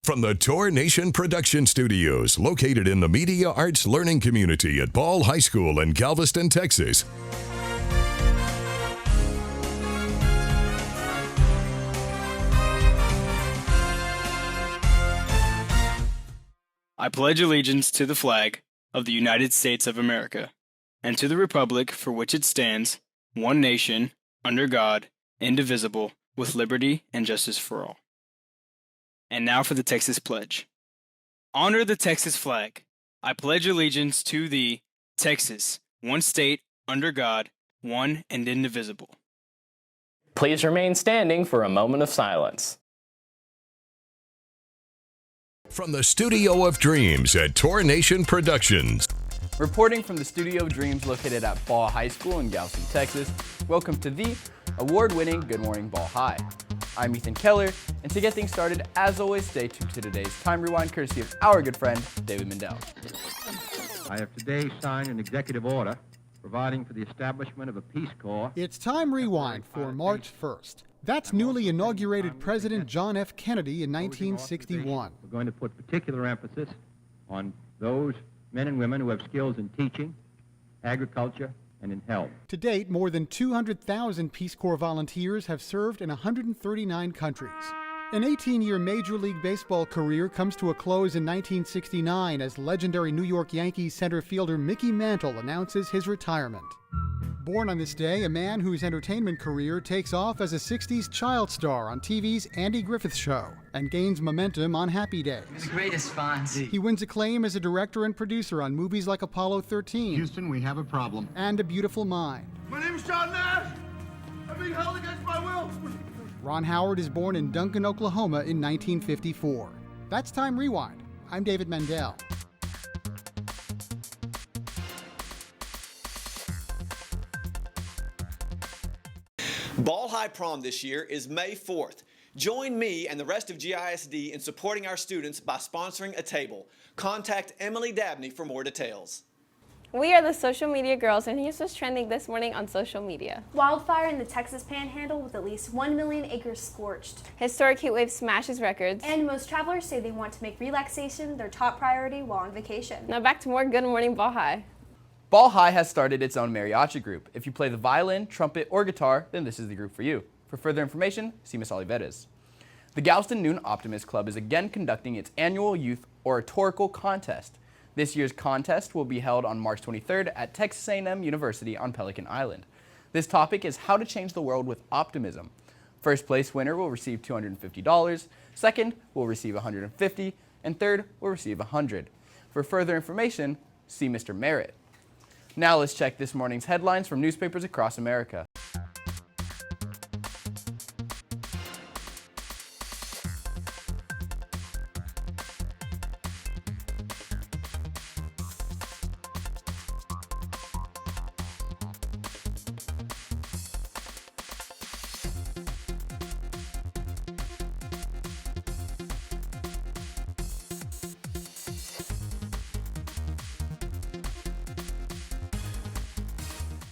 From the Tour Nation Production Studios, located in the Media Arts Learning Community at Ball High School in Galveston, Texas. I pledge allegiance to the flag of the United States of America, and to the republic for which it stands, one nation, under God, indivisible, with liberty and justice for all. And now for the Texas Pledge. Honor the Texas flag. I pledge allegiance to the Texas, one state, under God, one and indivisible. Please remain standing for a moment of silence. From the Studio of Dreams at Tour Nation Productions. Reporting from the Studio of Dreams located at Ball High School in Galveston, Texas, welcome to the award-winning Good Morning Ball High. I'm Ethan Keller, and to get things started, as always, stay tuned to today's Time Rewind courtesy of our good friend, David Mendel. I have today signed an executive order providing for the establishment of a Peace Corps. It's Time Rewind for March 1st. That's newly inaugurated President John F. Kennedy in 1961. We're going to put particular emphasis on those men and women who have skills in teaching, agriculture, and in health. To date, more than 200,000 Peace Corps volunteers have served in 139 countries. An 18-year Major League Baseball career comes to a close in 1969 as legendary New York Yankees center fielder Mickey Mantle announces his retirement. Born on this day, a man whose entertainment career takes off as a 60s child star on TV's Andy Griffith Show and gains momentum on Happy Days. The greatest, Fonzie. He wins acclaim as a director and producer on movies like Apollo 13. Houston, we have a problem. And A Beautiful Mind. My name is John Nash. I'm being held against my will. Ron Howard is born in Duncan, Oklahoma in 1954. That's Time Rewind. I'm David Mendel. Ball High Prom this year is May 4th. Join me and the rest of GISD in supporting our students by sponsoring a table. Contact Emily Dabney for more details. We are the Social Media Girls, and here's what's trending this morning on social media. Wildfire in the Texas Panhandle with at least 1 million acres scorched. Historic heat wave smashes records. And most travelers say they want to make relaxation their top priority while on vacation. Now back to more Good Morning Ball High. Ball High has started its own mariachi group. If you play the violin, trumpet, or guitar, then this is the group for you. For further information, see Miss Oliveras. The Galveston Noon Optimist Club is again conducting its annual youth oratorical contest. This year's contest will be held on March 23rd at Texas A&M University on Pelican Island. This topic is how to change the world with optimism. First place winner will receive $250, second will receive $150, and third will receive $100. For further information, see Mr. Merritt. Now let's check this morning's headlines from newspapers across America.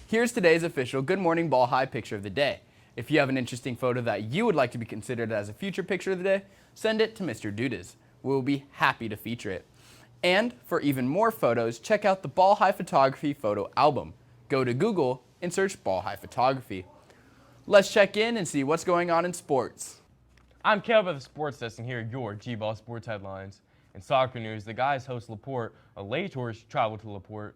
Here's today's official Good Morning Ball High picture of the day. If you have an interesting photo that you would like to be considered as a future picture of the day, send it to Mr. Dudas. We'll be happy to feature it. And for even more photos, check out the Ball High Photography photo album. Go to Google and search Ball High Photography. Let's check in and see what's going on in sports. I'm Caleb at the Sports Desk, and here are your G-Ball sports headlines. In soccer news, the guys host LaPorte. Away tours travel to LaPorte.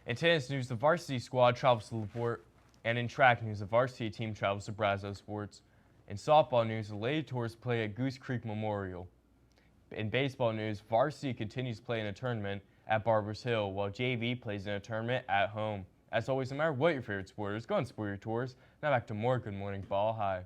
In tennis news, the varsity squad travels to LaPorte. And in track news, the varsity team travels to Brazos Sports. In softball news, the Lady Tours play at Goose Creek Memorial. In baseball news, varsity continues to play in a tournament at Barbers Hill, while JV plays in a tournament at home. As always, no matter what your favorite sport is, go and support your tours. Now back to more Good Morning Ball High.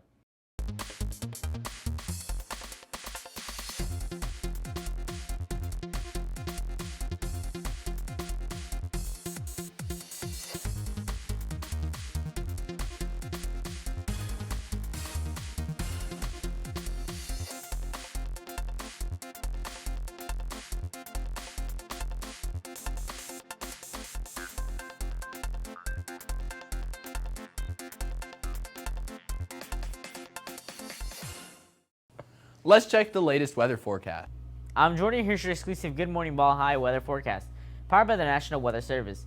Let's check the latest weather forecast. I'm Jordan. Here's your exclusive Good Morning Ball High weather forecast, powered by the National Weather Service.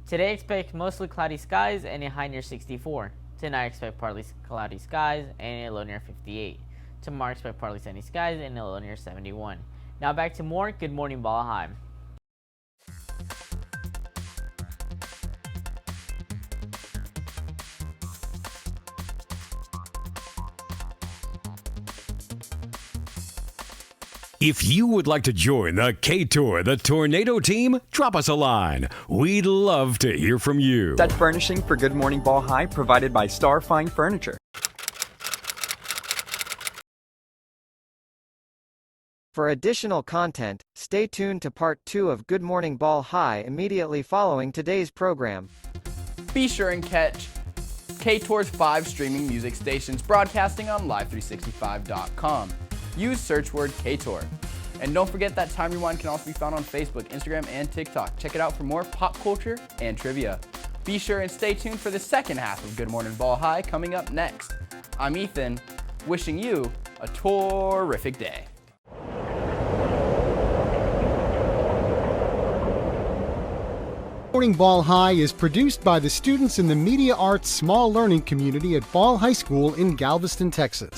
Today, expect mostly cloudy skies and a high near 64. Tonight, expect partly cloudy skies and a low near 58. Tomorrow, expect partly sunny skies and a low near 71. Now back to more Good Morning Ball High. If you would like to join the K-Tour, the Tornado team, drop us a line. We'd love to hear from you. Set furnishing for Good Morning Ball High provided by Star Fine Furniture. For additional content, stay tuned to part 2 of Good Morning Ball High immediately following today's program. Be sure and catch K-Tour's 5 streaming music stations broadcasting on live365.com. Use search word K-Tour. And don't forget that Time Rewind can also be found on Facebook, Instagram, and TikTok. Check it out for more pop culture and trivia. Be sure and stay tuned for the second half of Good Morning Ball High coming up next. I'm Ethan, wishing you a terrific day. Morning Ball High is produced by the students in the Media Arts Small Learning Community at Ball High School in Galveston, Texas.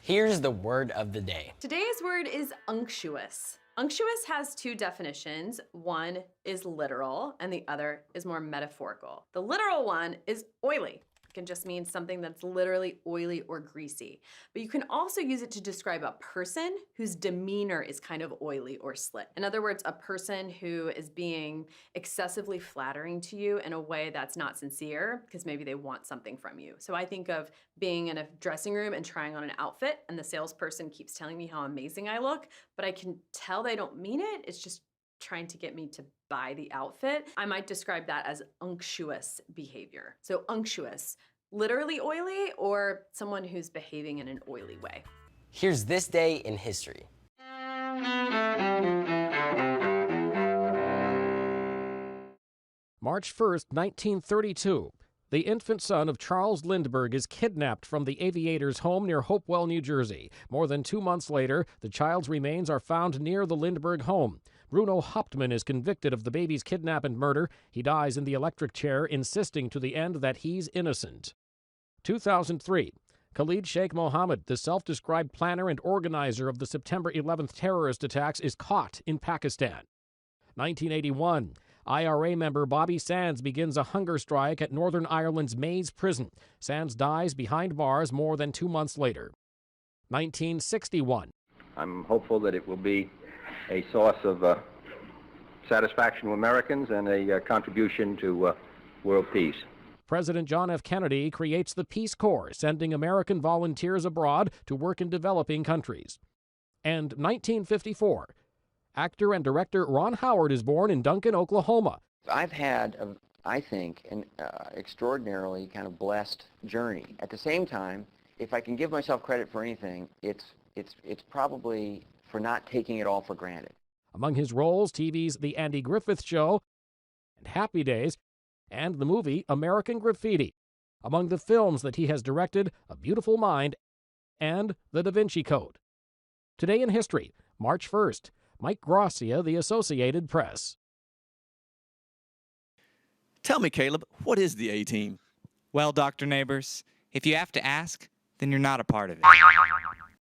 Here's the word of the day. Today's word is unctuous. Unctuous has 2 definitions. One is literal and the other is more metaphorical. The literal one is oily. It can just mean something that's literally oily or greasy. But you can also use it to describe a person whose demeanor is kind of oily or slick. In other words, a person who is being excessively flattering to you in a way that's not sincere because maybe they want something from you. So I think of being in a dressing room and trying on an outfit and the salesperson keeps telling me how amazing I look, but I can tell they don't mean it. It's just trying to get me to buy the outfit. I might describe that as unctuous behavior. So unctuous, literally oily, or someone who's behaving in an oily way. Here's this day in history. March 1st, 1932. The infant son of Charles Lindbergh is kidnapped from the aviator's home near Hopewell, New Jersey. More than 2 months later, the child's remains are found near the Lindbergh home. Bruno Hauptmann is convicted of the baby's kidnap and murder. He dies in the electric chair, insisting to the end that he's innocent. 2003. Khalid Sheikh Mohammed, the self-described planner and organizer of the September 11th terrorist attacks, is caught in Pakistan. 1981. IRA member Bobby Sands begins a hunger strike at Northern Ireland's Maze prison. Sands dies behind bars more than 2 months later. 1961. I'm hopeful that it will be a source of satisfaction to Americans and a contribution to world peace. President John F. Kennedy creates the Peace Corps, sending American volunteers abroad to work in developing countries. And 1954. Actor and director Ron Howard is born in Duncan, Oklahoma. I've had, I think, an extraordinarily kind of blessed journey. At the same time, if I can give myself credit for anything, it's probably for not taking it all for granted. Among his roles, TV's The Andy Griffith Show and Happy Days, and the movie American Graffiti. Among the films that he has directed, A Beautiful Mind and The Da Vinci Code. Today in history, March 1st, Mike Gracia, The Associated Press. Tell me, Caleb, what is the A-Team? Well, Dr. Neighbors, if you have to ask, then you're not a part of it.